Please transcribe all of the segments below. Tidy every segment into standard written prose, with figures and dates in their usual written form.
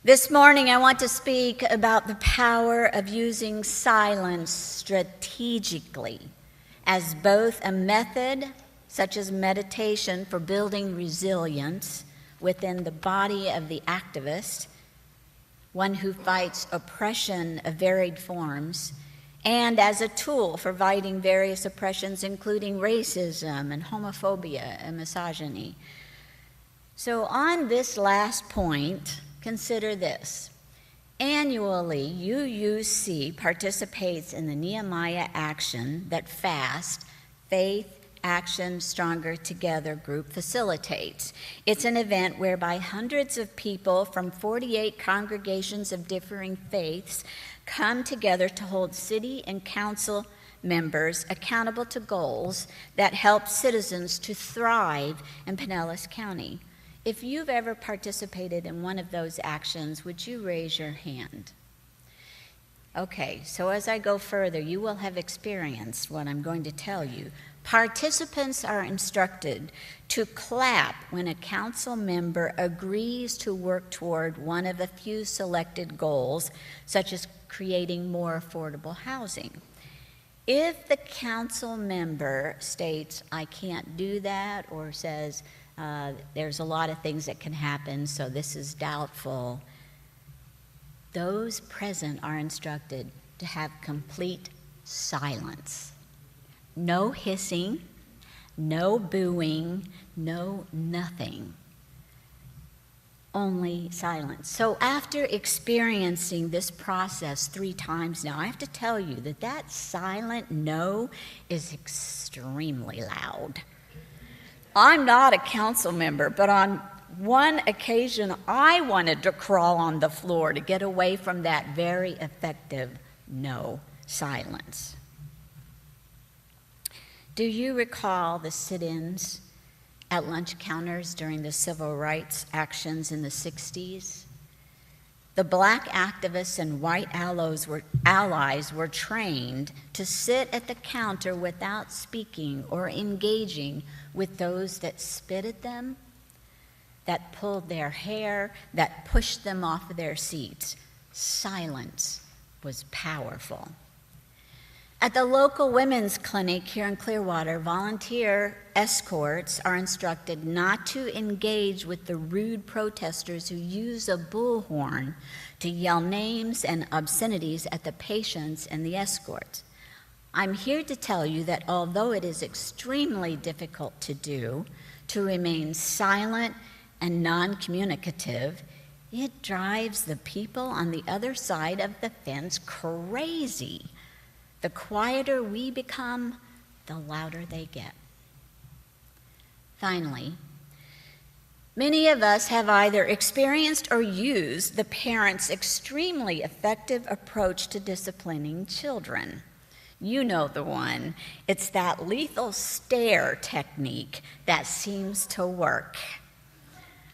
This morning, I want to speak about the power of using silence strategically as both a method, such as meditation, for building resilience within the body of the activist, one who fights oppression of varied forms, and as a tool for fighting various oppressions, including racism and homophobia and misogyny. So on this last point, consider this. Annually, UUC participates in the Nehemiah Action that FAST, Faith, Action, Stronger Together group facilitates. It's an event whereby hundreds of people from 48 congregations of differing faiths come together to hold city and council members accountable to goals that help citizens to thrive in Pinellas County. If you've ever participated in one of those actions, would you raise your hand? Okay, so as I go further, you will have experienced what I'm going to tell you. Participants are instructed to clap when a council member agrees to work toward one of a few selected goals, such as creating more affordable housing. If the council member states, "I can't do that," or says, "There's a lot of things that can happen, so this is doubtful," those present are instructed to have complete silence. No hissing, no booing, no nothing. Only silence. So after experiencing this process 3 times now, I have to tell you that silent no is extremely loud. I'm not a council member, but on one occasion, I wanted to crawl on the floor to get away from that very effective no silence. Do you recall the sit-ins at lunch counters during the civil rights actions in the 60s? The black activists and white allies were trained to sit at the counter without speaking or engaging with those that spit at them, that pulled their hair, that pushed them off of their seats. Silence was powerful. At the local women's clinic here in Clearwater, volunteer escorts are instructed not to engage with the rude protesters who use a bullhorn to yell names and obscenities at the patients and the escorts. I'm here to tell you that although it is extremely difficult to do, to remain silent and non-communicative, it drives the people on the other side of the fence crazy. The quieter we become, the louder they get. Finally, many of us have either experienced or used the parents' extremely effective approach to disciplining children. You know the one. It's that lethal stare technique that seems to work.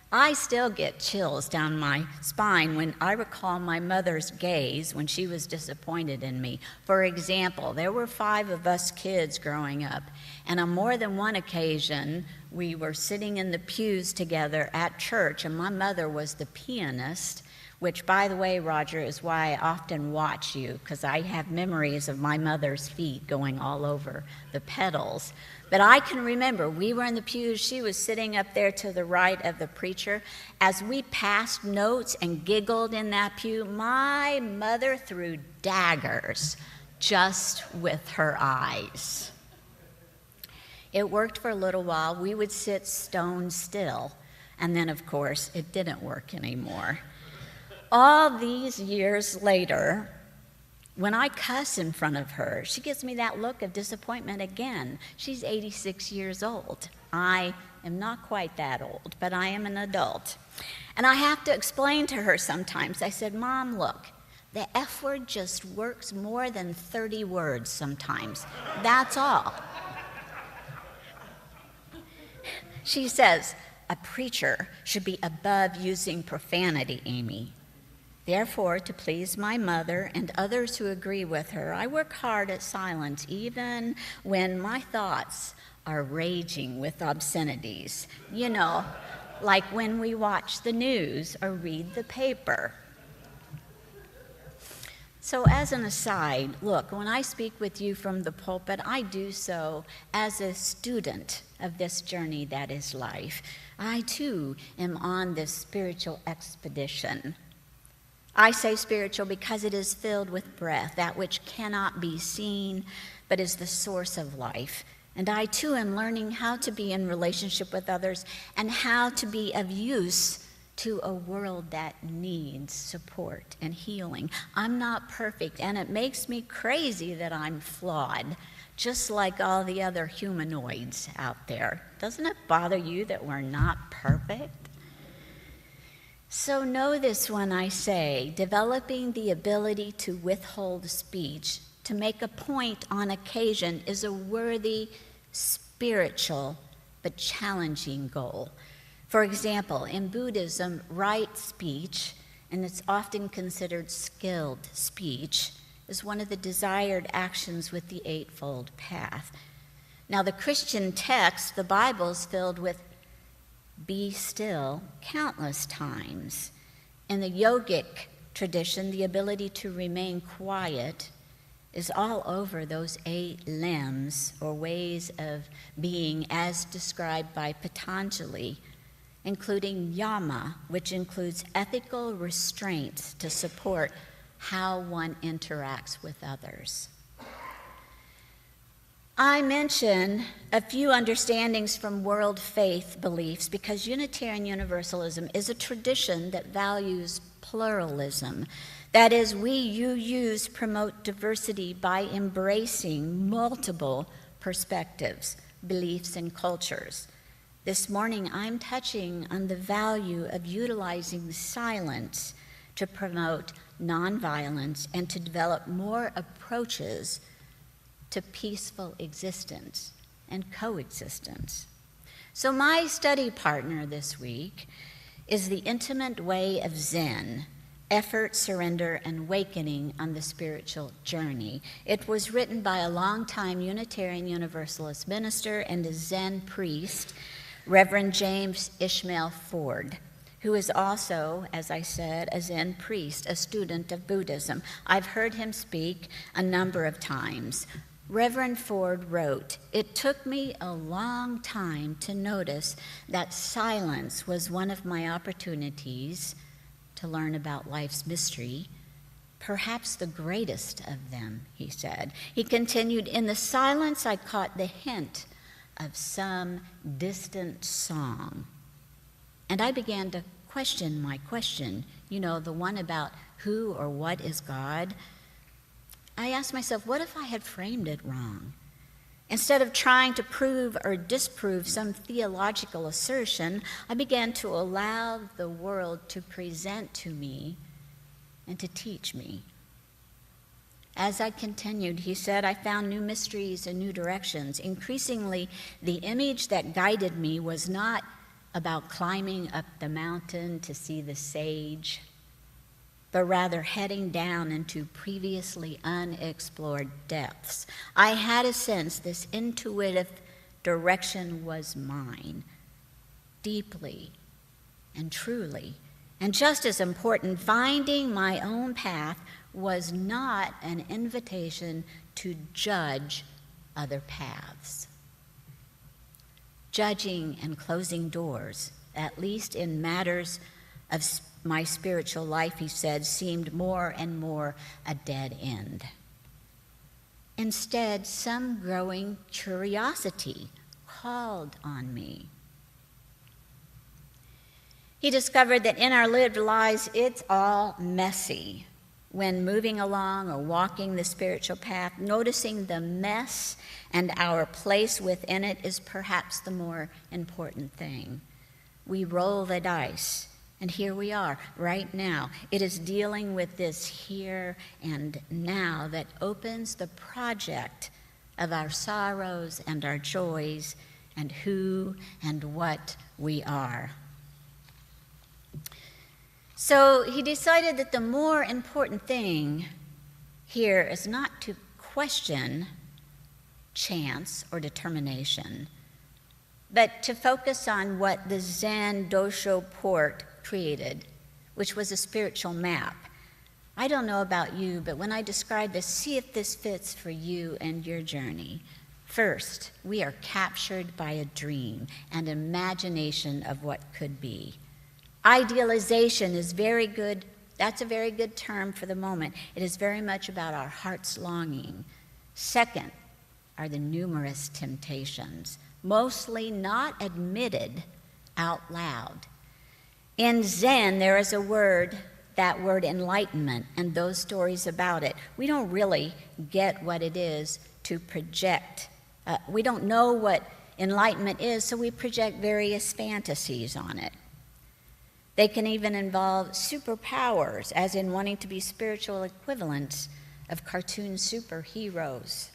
I still get chills down my spine when I recall my mother's gaze when she was disappointed in me. For example, there were 5 of us kids growing up, and on more than one occasion, we were sitting in the pews together at church, and my mother was the pianist, which, by the way, Roger, is why I often watch you, because I have memories of my mother's feet going all over the pedals. But I can remember we were in the pews, she was sitting up there to the right of the preacher. As we passed notes and giggled in that pew, my mother threw daggers just with her eyes. It worked for a little while. We would sit stone still, and then, of course, it didn't work anymore. All these years later, when I cuss in front of her, she gives me that look of disappointment again. She's 86 years old. I am not quite that old, but I am an adult. And I have to explain to her sometimes. I said, "Mom, look, the F word just works more than 30 words sometimes. That's all." She says, "A preacher should be above using profanity, Amy. Therefore, to please my mother and others who agree with her, I work hard at silence, even when my thoughts are raging with obscenities. You know, like when we watch the news or read the paper. So as an aside, look, when I speak with you from the pulpit, I do so as a student of this journey that is life. I too am on this spiritual expedition. I say spiritual because it is filled with breath, that which cannot be seen, but is the source of life. And I too am learning how to be in relationship with others and how to be of use to a world that needs support and healing. I'm not perfect, and it makes me crazy that I'm flawed, just like all the other humanoids out there. Doesn't it bother you that we're not perfect? So know this when I say, developing the ability to withhold speech, to make a point on occasion, is a worthy, spiritual, but challenging goal. For example, in Buddhism, right speech, and it's often considered skilled speech, is one of the desired actions with the Eightfold Path. Now, the Christian text, the Bible, is filled with be still countless times. In the yogic tradition, the ability to remain quiet is all over those 8 limbs or ways of being as described by Patanjali, including yama, which includes ethical restraints to support how one interacts with others. I mention a few understandings from world faith beliefs because Unitarian Universalism is a tradition that values pluralism. That is, we promote diversity by embracing multiple perspectives, beliefs, and cultures. This morning, I'm touching on the value of utilizing silence to promote nonviolence and to develop more approaches to peaceful existence and coexistence. So my study partner this week is The Intimate Way of Zen, Effort, Surrender, and Awakening on the Spiritual Journey. It was written by a longtime Unitarian Universalist minister and a Zen priest, Reverend James Ishmael Ford, who is also, as I said, a Zen priest, a student of Buddhism. I've heard him speak a number of times. Reverend Ford wrote, "It took me a long time to notice that silence was one of my opportunities to learn about life's mystery, perhaps the greatest of them," he said. He continued, "In the silence I caught the hint of some distant song. And I began to question my question, the one about who or what is God. I asked myself, what if I had framed it wrong? Instead of trying to prove or disprove some theological assertion, I began to allow the world to present to me and to teach me. As I continued," he said, "I found new mysteries and new directions. Increasingly, the image that guided me was not about climbing up the mountain to see the sage, but rather heading down into previously unexplored depths. I had a sense this intuitive direction was mine, deeply and truly. And just as important, finding my own path was not an invitation to judge other paths. Judging and closing doors, at least in matters of my spiritual life," he said, "seemed more and more a dead end. Instead, some growing curiosity called on me." He discovered that in our lived lives, it's all messy. When moving along or walking the spiritual path, noticing the mess and our place within it is perhaps the more important thing. We roll the dice, and here we are, right now. It is dealing with this here and now that opens the project of our sorrows and our joys and who and what we are. So he decided that the more important thing here is not to question chance or determination, but to focus on what the Zen Dosho port created, which was a spiritual map. I don't know about you, but when I describe this, see if this fits for you and your journey. First, we are captured by a dream and imagination of what could be. Idealization is very good. That's a very good term for the moment. It is very much about our heart's longing. Second are the numerous temptations, mostly not admitted out loud. In Zen, there is a word, that word enlightenment, and those stories about it. We don't really get what it is to project. We don't know what enlightenment is, so we project various fantasies on it. They can even involve superpowers, as in wanting to be spiritual equivalents of cartoon superheroes.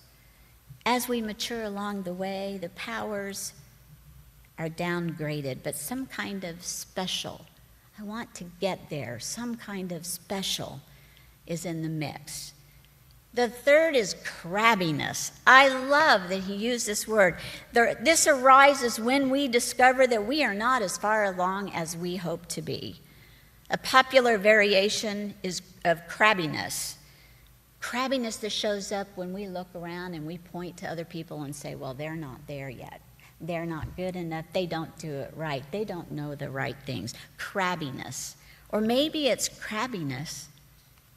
As we mature along the way, the powers are downgraded, but some kind of special, I want to get there, some kind of special is in the mix. The third is crabbiness. I love that he used this word. This arises when we discover that we are not as far along as we hope to be. A popular variation is of crabbiness. Crabbiness that shows up when we look around and we point to other people and say, well, they're not there yet. They're not good enough. They don't do it right. They don't know the right things. Crabbiness. Or maybe it's crabbiness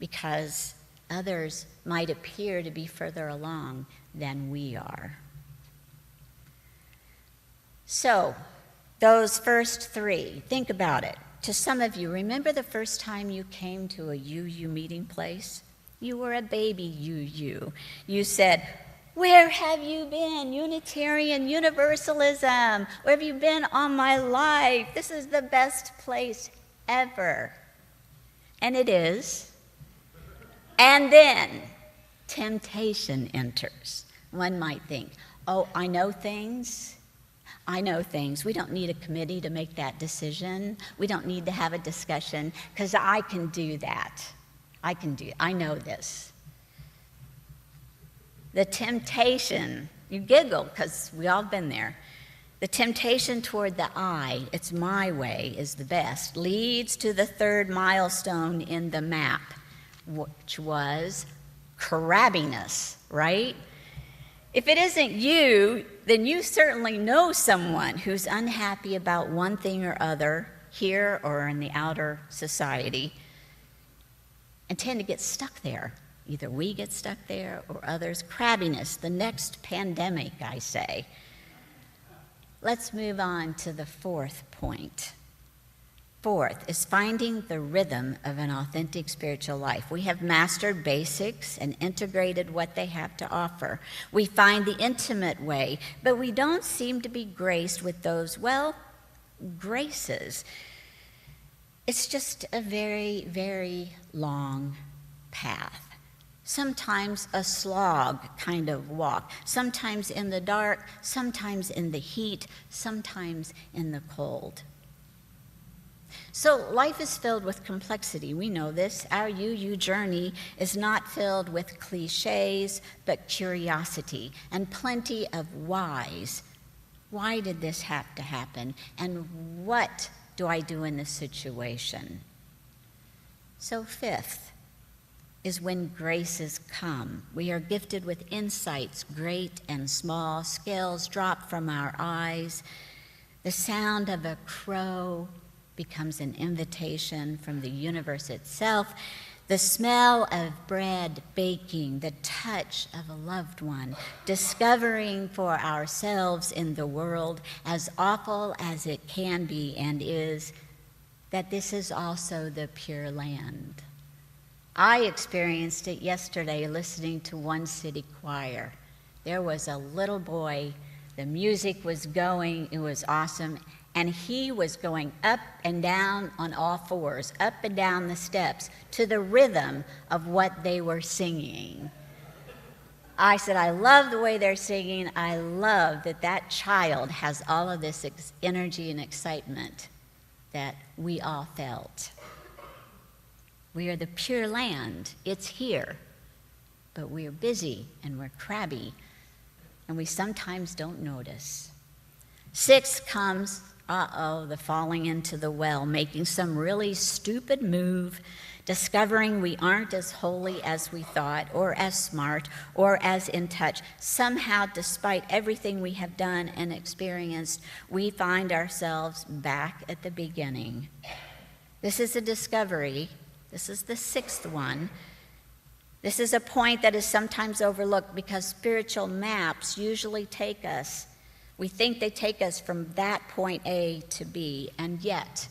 because others might appear to be further along than we are. So, those first three, think about it. To some of you, remember the first time you came to a UU meeting place? You were a baby UU. You said, where have you been? Unitarian Universalism. Where have you been all my life? This is the best place ever. And it is. And then temptation enters. One might think, oh, I know things. We don't need a committee to make that decision. We don't need to have a discussion because I can do that. I know this. The temptation, you giggle because we all been there. The temptation toward the I, it's my way, is the best, leads to the third milestone in the map, which was crabbiness, right? If it isn't you, then you certainly know someone who's unhappy about one thing or other here or in the outer society and tend to get stuck there. Either we get stuck there or others. Crabbiness, the next pandemic, I say. Let's move on to the fourth point. Fourth is finding the rhythm of an authentic spiritual life. We have mastered basics and integrated what they have to offer. We find the intimate way, but we don't seem to be graced with those, graces. It's just a very, very long path. Sometimes a slog kind of walk, sometimes in the dark, sometimes in the heat, sometimes in the cold. So life is filled with complexity. We know this. Our UU journey is not filled with cliches, but curiosity and plenty of whys. Why did this have to happen? And what do I do in this situation? So fifth is when graces come. We are gifted with insights, great and small, scales drop from our eyes. The sound of a crow becomes an invitation from the universe itself. The smell of bread baking, the touch of a loved one, discovering for ourselves in the world, as awful as it can be and is, that this is also the Pure Land. I experienced it yesterday listening to one city choir. There was a little boy, the music was going, it was awesome, and he was going up and down on all fours, up and down the steps, to the rhythm of what they were singing. I said, I love the way they're singing. I love that that child has all of this energy and excitement that we all felt. We are the Pure Land. It's here. But we're busy and we're crabby, and we sometimes don't notice. 6 comes, the falling into the well, making some really stupid move, discovering we aren't as holy as we thought, or as smart, or as in touch. Somehow, despite everything we have done and experienced, we find ourselves back at the beginning. This is a discovery. This is the 6th one. This is a point that is sometimes overlooked because spiritual maps usually take us. We think they take us from that point A to B, and yet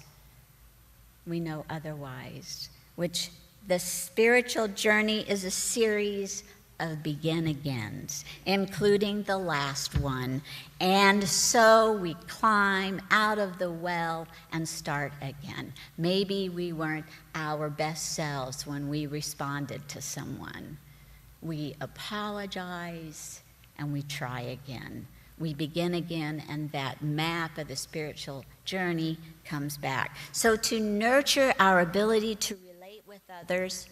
we know otherwise. Which the spiritual journey is a series of begin-agains, including the last one. And so we climb out of the well and start again. Maybe we weren't our best selves when we responded to someone. We apologize and we try again. We begin again, and that map of the spiritual journey comes back. So to nurture our ability to relate with others,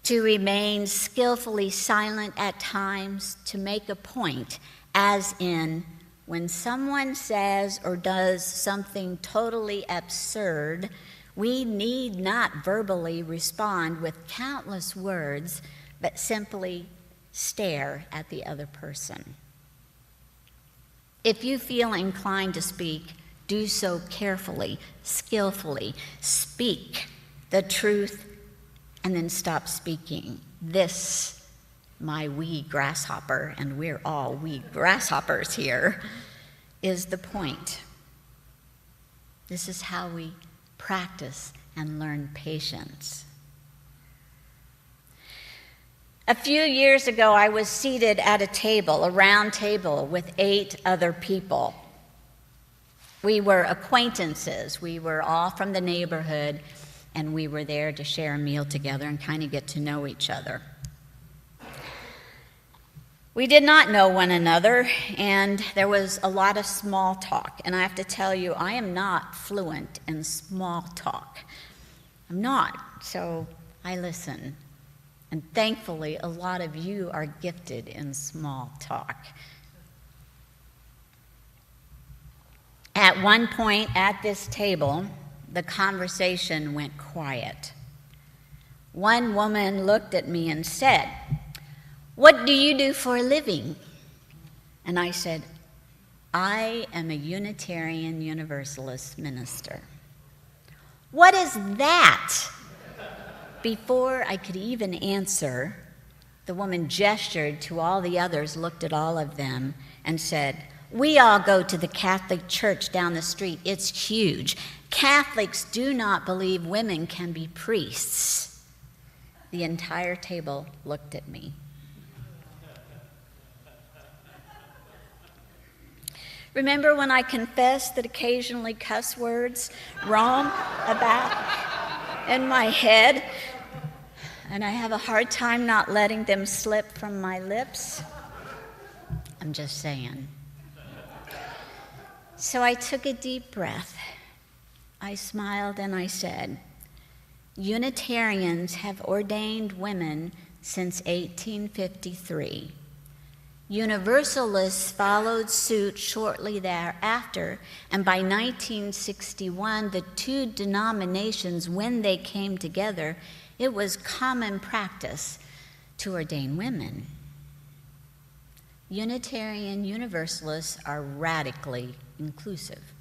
to remain skillfully silent at times, to make a point, as in when someone says or does something totally absurd, we need not verbally respond with countless words, but simply stare at the other person. If you feel inclined to speak, do so carefully, skillfully. Speak the truth and then stop speaking. This, my wee grasshopper, and we're all wee grasshoppers here, is the point. This is how we practice and learn patience. A few years ago, I was seated at a round table, with 8 other people. We were acquaintances. We were all from the neighborhood, and we were there to share a meal together and kind of get to know each other. We did not know one another, and there was a lot of small talk. And I have to tell you, I am not fluent in small talk. I'm not, so I listen. And thankfully, a lot of you are gifted in small talk. At one point at this table, the conversation went quiet. One woman looked at me and said, "What do you do for a living?" And I said, "I am a Unitarian Universalist minister." "What is that?" Before I could even answer, the woman gestured to all the others, looked at all of them, and said, "We all go to the Catholic church down the street. It's huge. Catholics do not believe women can be priests." The entire table looked at me. Remember when I confessed that occasionally cuss words roam about in my head, and I have a hard time not letting them slip from my lips? I'm just saying. So I took a deep breath. I smiled and I said, "Unitarians have ordained women since 1853. Universalists followed suit shortly thereafter, and by 1961, the 2 denominations, when they came together, it was common practice to ordain women. Unitarian Universalists are radically inclusive."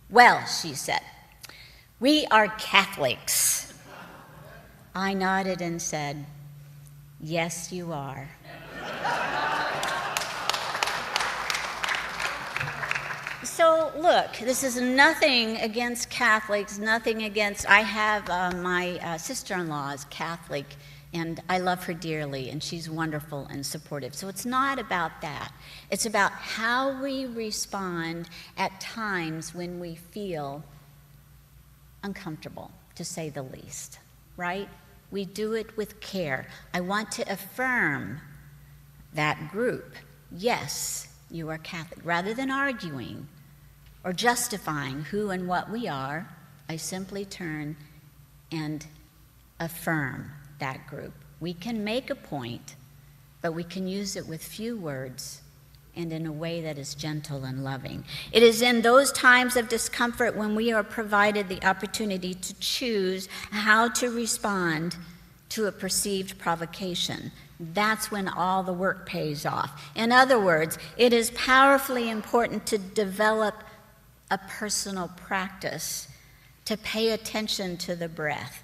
"Well," she said, "we are Catholics." I nodded and said, "Yes, you are." So look, this is nothing against Catholics, nothing against, I have my sister-in-law is Catholic, and I love her dearly, and she's wonderful and supportive. So it's not about that. It's about how we respond at times when we feel uncomfortable, to say the least, right? We do it with care. I want to affirm that group. Yes, you are Catholic. Rather than arguing or justifying who and what we are, I simply turn and affirm that group. We can make a point, but we can use it with few words and in a way that is gentle and loving. It is in those times of discomfort when we are provided the opportunity to choose how to respond to a perceived provocation. That's when all the work pays off. In other words, it is powerfully important to develop a personal practice, to pay attention to the breath,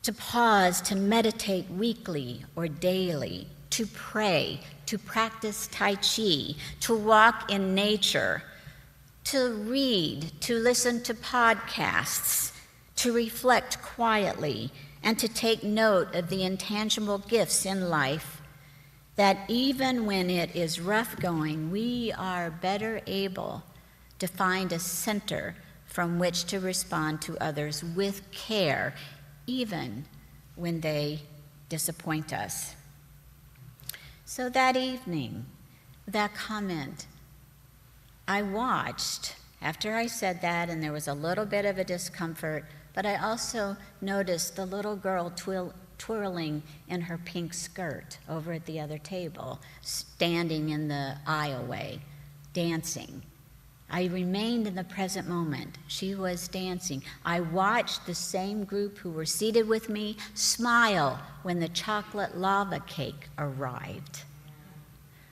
to pause, to meditate weekly or daily, to pray, to practice Tai Chi, to walk in nature, to read, to listen to podcasts, to reflect quietly, and to take note of the intangible gifts in life, that even when it is rough going, we are better able to find a center from which to respond to others with care, even when they disappoint us. So that evening, that comment, I watched after I said that, and there was a little bit of a discomfort, but I also noticed the little girl twirling in her pink skirt over at the other table, standing in the aisleway, dancing. I remained in the present moment. She was dancing. I watched the same group who were seated with me smile when the chocolate lava cake arrived.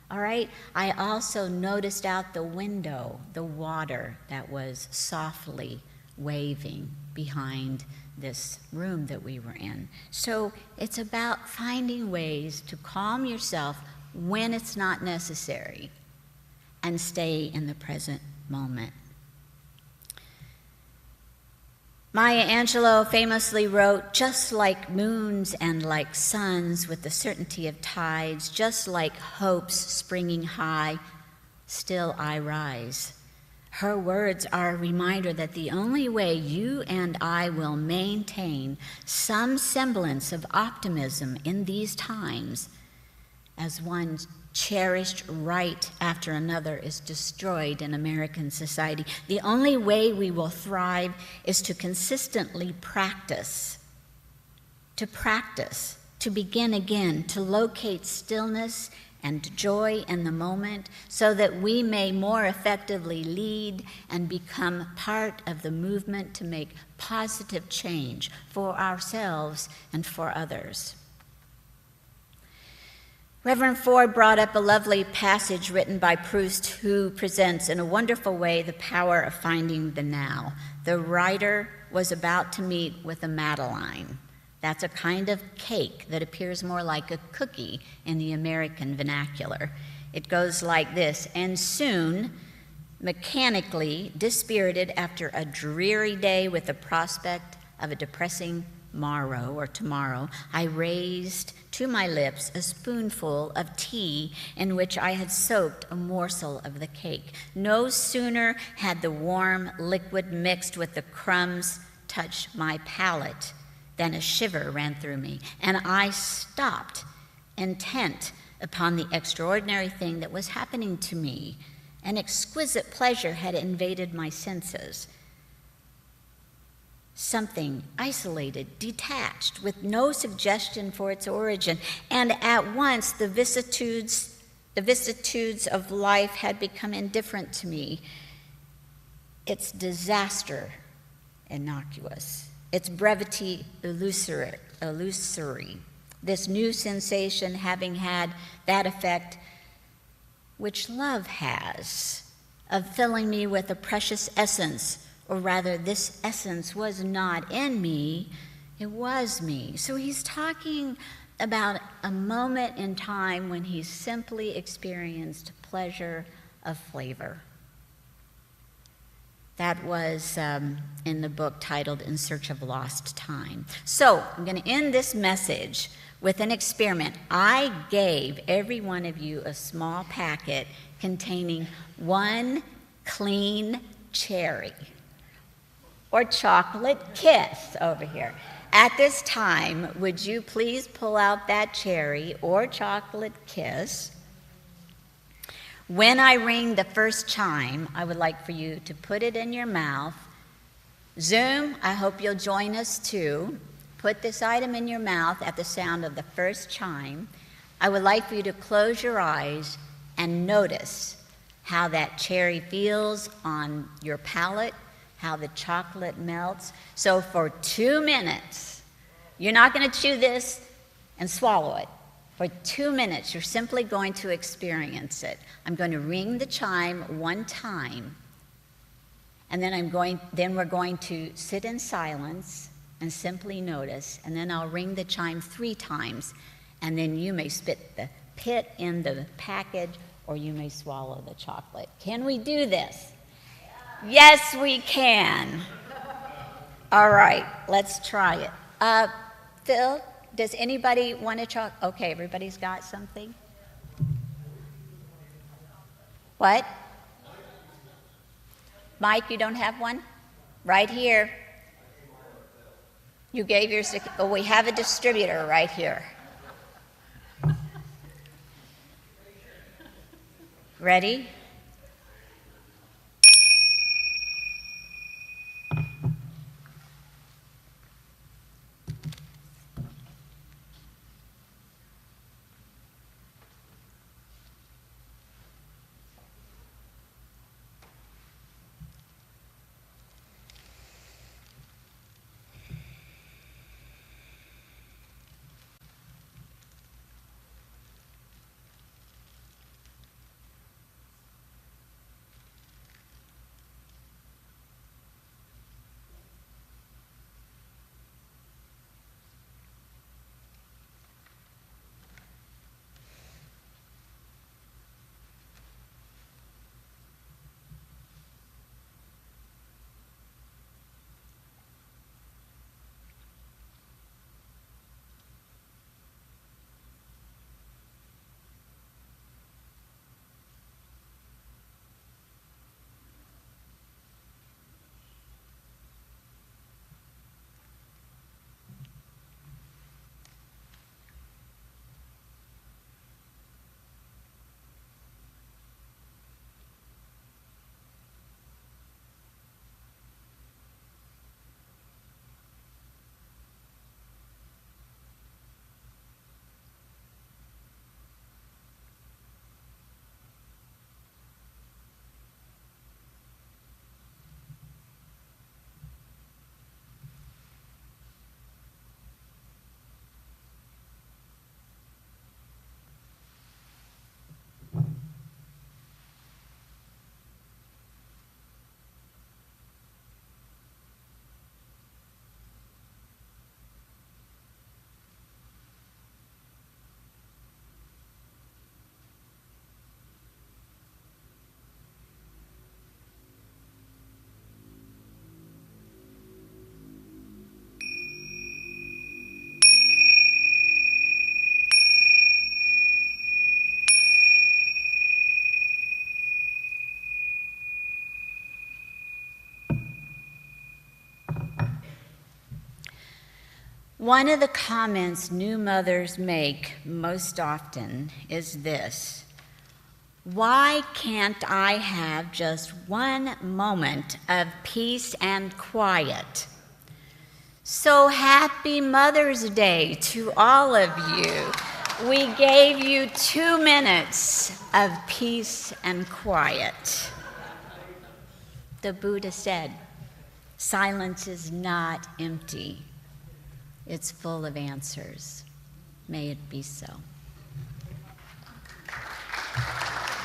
All right? I also noticed out the window the water that was softly waving behind this room that we were in. So it's about finding ways to calm yourself when it's not necessary and stay in the present moment. Maya Angelou famously wrote, "Just like moons and like suns with the certainty of tides, just like hopes springing high, still I rise." Her words are a reminder that the only way you and I will maintain some semblance of optimism in these times, as one cherished right after another is destroyed in American society, the only way we will thrive is to consistently practice, to begin again, to locate stillness and joy in the moment so that we may more effectively lead and become part of the movement to make positive change for ourselves and for others. Reverend Ford brought up a lovely passage written by Proust who presents in a wonderful way the power of finding the now. The writer was about to meet with a Madeleine. That's a kind of cake that appears more like a cookie in the American vernacular. It goes like this: "And soon, mechanically dispirited after a dreary day with the prospect of a depressing morrow or tomorrow, I raised to my lips a spoonful of tea in which I had soaked a morsel of the cake. No sooner had the warm liquid mixed with the crumbs touched my palate than a shiver ran through me, and I stopped, intent upon the extraordinary thing that was happening to me. An exquisite pleasure had invaded my senses. Something isolated, detached, with no suggestion for its origin, and at once the vicissitudes of life had become indifferent to me. Its disaster innocuous, its brevity illusory. This new sensation having had that effect which love has, of filling me with a precious essence, or rather, this essence was not in me, it was me. So he's talking about a moment in time when he simply experienced pleasure of flavor. That was in the book titled In Search of Lost Time. So I'm going to end this message with an experiment. I gave every one of you a small packet containing one clean cherry, or chocolate kiss over here. At this time, would you please pull out that cherry or chocolate kiss? When I ring the first chime, I would like for you to put it in your mouth. Zoom, I hope you'll join us too. Put this item in your mouth at the sound of the first chime. I would like for you to close your eyes and notice how that cherry feels on your palate, how the chocolate melts. So for 2 minutes, you're not going to chew this and swallow it. For 2 minutes, you're simply going to experience it. I'm going to ring the chime 1 time, and then we're going to sit in silence and simply notice, and then I'll ring the chime 3 times, and then you may spit the pit in the package, or you may swallow the chocolate. Can we do this? Yes, we can. All right, let's try it. Phil, does anybody want to try? Okay, everybody's got something? What? Mike, you don't have one? Right here. You gave yours to, oh, we have a distributor right here. Ready? One of the comments new mothers make most often is this: why can't I have just one moment of peace and quiet? So happy Mother's Day to all of you. We gave you 2 minutes of peace and quiet. The Buddha said, silence is not empty. It's full of answers. May it be so.